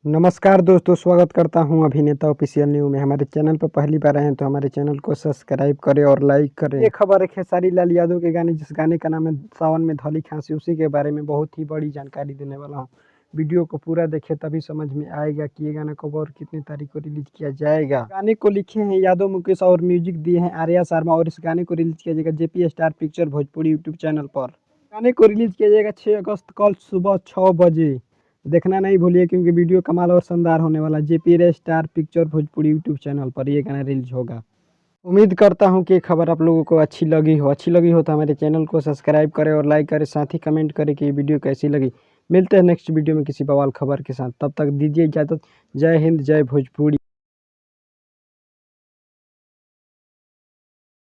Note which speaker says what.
Speaker 1: नमस्कार दोस्तों, स्वागत करता हूं अभिनेता ऑफिशियल न्यू में। हमारे चैनल पर पहली बार आए हैं तो हमारे चैनल को सब्सक्राइब करें और लाइक करें। ये खबर है खेसारी लाल यादव के गाने, जिस गाने का नाम है सावन में धौली खांसी, उसी के बारे में बहुत ही बड़ी जानकारी देने वाला हूं। वीडियो को पूरा देखें तभी समझ में आएगा कि ये गाना कब और कितनी तारीख को रिलीज किया जाएगा। गाने को लिखे हैं यादव मुकेश और म्यूजिक दिए हैं आर्या शर्मा, और इस गाने को रिलीज किया जाएगा JP star picture Bhojpuri YouTube channel पर। गाने को रिलीज किया जाएगा 6 अगस्त कल सुबह 6 बजे। देखना नहीं भूलिए क्योंकि वीडियो कमाल और शानदार होने वाला। JP star picture Bhojpuri YouTube channel पर ये गाना रिलीज होगा। उम्मीद करता हूं कि खबर आप लोगों को अच्छी लगी हो तो हमारे चैनल को सब्सक्राइब करें और लाइक करें, साथ ही कमेंट करें कि ये वीडियो कैसी लगी। मिलते हैं नेक्स्ट वीडियो में किसी बवाल खबर के साथ, तब तक दीजिए इजाज़त। जय हिंद, जय भोजपुरी।